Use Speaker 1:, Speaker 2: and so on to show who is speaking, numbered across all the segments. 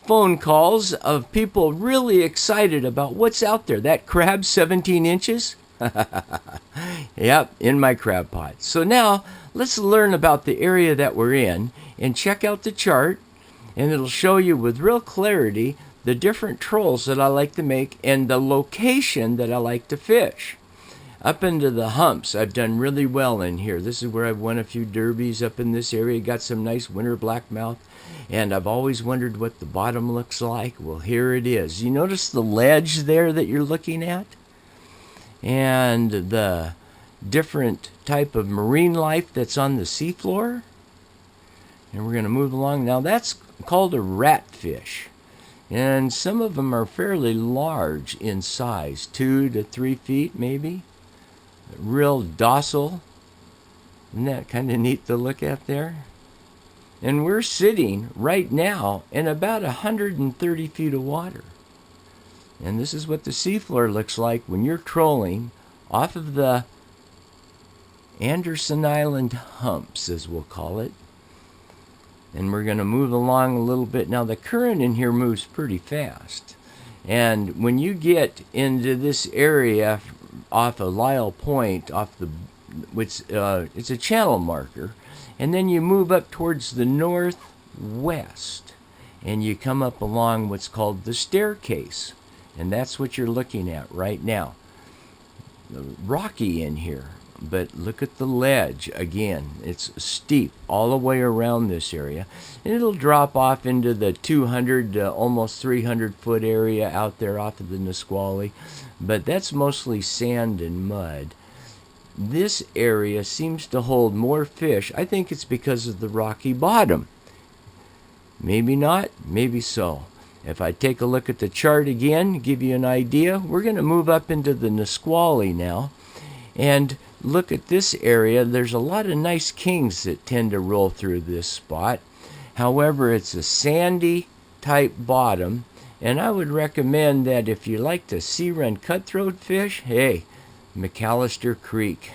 Speaker 1: phone calls of people really excited about what's out there. That crab 17 inches? Yep, in my crab pot. So now let's learn about the area that we're in and check out the chart, and it'll show you with real clarity the different trolls that I like to make and the location that I like to fish. Up into the humps, I've done really well in here. This is where I've won a few derbies up in this area. Got some nice winter blackmouth, and I've always wondered what the bottom looks like. Well, here it is. You notice the ledge there that you're looking at? And the different type of marine life that's on the seafloor? And we're going to move along. Now, that's called a ratfish. And some of them are fairly large in size, 2 to 3 feet maybe. Real docile. Isn't that kind of neat to look at there? And we're sitting right now in about 130 feet of water. And this is what the seafloor looks like when you're trolling off of the Anderson Island humps, as we'll call it. And we're going to move along a little bit. Now, the current in here moves pretty fast. And when you get into this area off of Lyle Point, it's a channel marker, and then you move up towards the northwest, and you come up along what's called the staircase. And that's what you're looking at right now. Rocky in here. But look at the ledge again. It's steep all the way around this area, and it'll drop off into the 200 to almost 300 foot area out there off of the Nisqually, but that's mostly sand and mud. This area seems to hold more fish. I think it's because of the rocky bottom. Maybe not, maybe so. If I take a look at the chart again, give you an idea, we're going to move up into the Nisqually now, and look at this area. There's a lot of nice kings that tend to roll through this spot. However, it's a sandy type bottom, and I would recommend that if you like to sea run cutthroat fish, hey, McAllister Creek.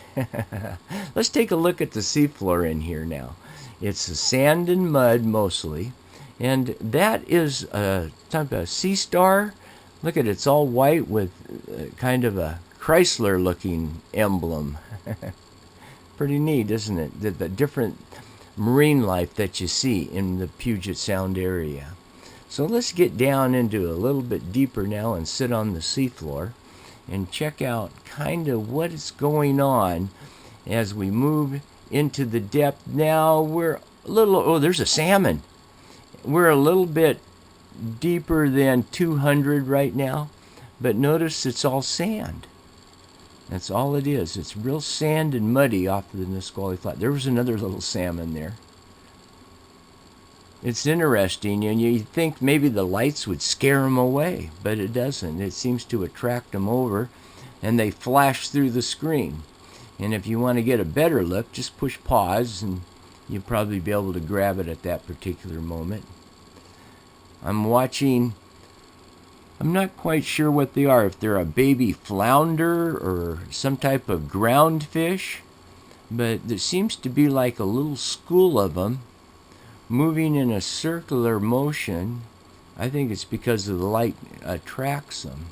Speaker 1: Let's take a look at the seafloor in here now. It's a sand and mud mostly, and that is a type of sea star. Look at it, it's all white with kind of a Chrysler looking emblem. Pretty neat, isn't it? The different marine life that you see in the Puget Sound area. So let's get down into a little bit deeper now and sit on the seafloor and check out kind of what is going on as we move into the depth. Now we're a little, oh, there's a salmon. We're a little bit deeper than 200 right now, but notice it's all sand. That's all it is. It's real sand and muddy off of the Nisqually Flat. There was another little salmon there. It's interesting, and you think maybe the lights would scare them away, but it doesn't. It seems to attract them over, and they flash through the screen. And if you want to get a better look, just push pause, and you'll probably be able to grab it at that particular moment. I'm watching. I'm not quite sure what they are, if they're a baby flounder or some type of ground fish, but there seems to be like a little school of them moving in a circular motion. I think it's because of the light attracts them.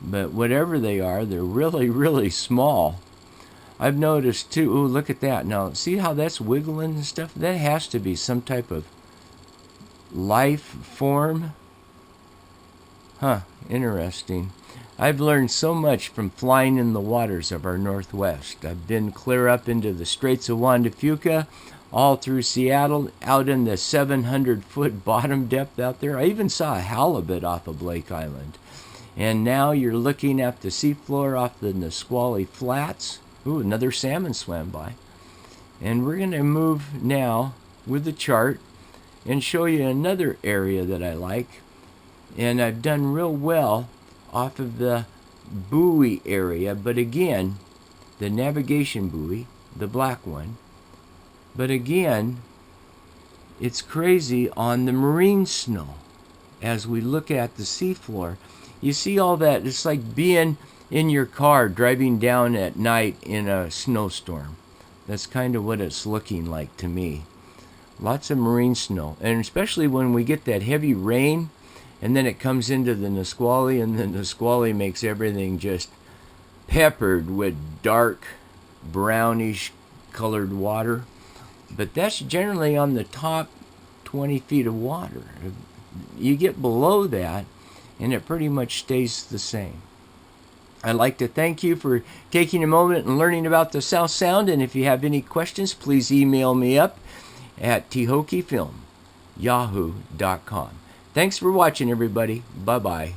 Speaker 1: But whatever they are, they're really, really small. I've noticed too, ooh, look at that. Now, see how that's wiggling and stuff? That has to be some type of life form. Huh, interesting. I've learned so much from flying in the waters of our Northwest. I've been clear up into the Straits of Juan de Fuca, all through Seattle, out in the 700-foot bottom depth out there. I even saw a halibut off of Blake Island. And now you're looking at the seafloor off the Nisqually Flats. Ooh, another salmon swam by. And we're going to move now with the chart and show you another area that I like. And I've done real well off of the buoy area, but again, the navigation buoy, the black one. But again, it's crazy on the marine snow. As we look at the seafloor, you see all that. It's like being in your car driving down at night in a snowstorm. That's kind of what it's looking like to me. Lots of marine snow. And especially when we get that heavy rain, and then it comes into the Nisqually, and the Nisqually makes everything just peppered with dark, brownish colored water. But that's generally on the top 20 feet of water. You get below that, and it pretty much stays the same. I'd like to thank you for taking a moment and learning about the South Sound, and if you have any questions, please email me up at tehokifilm@yahoo.com. Thanks for watching, everybody. Bye-bye.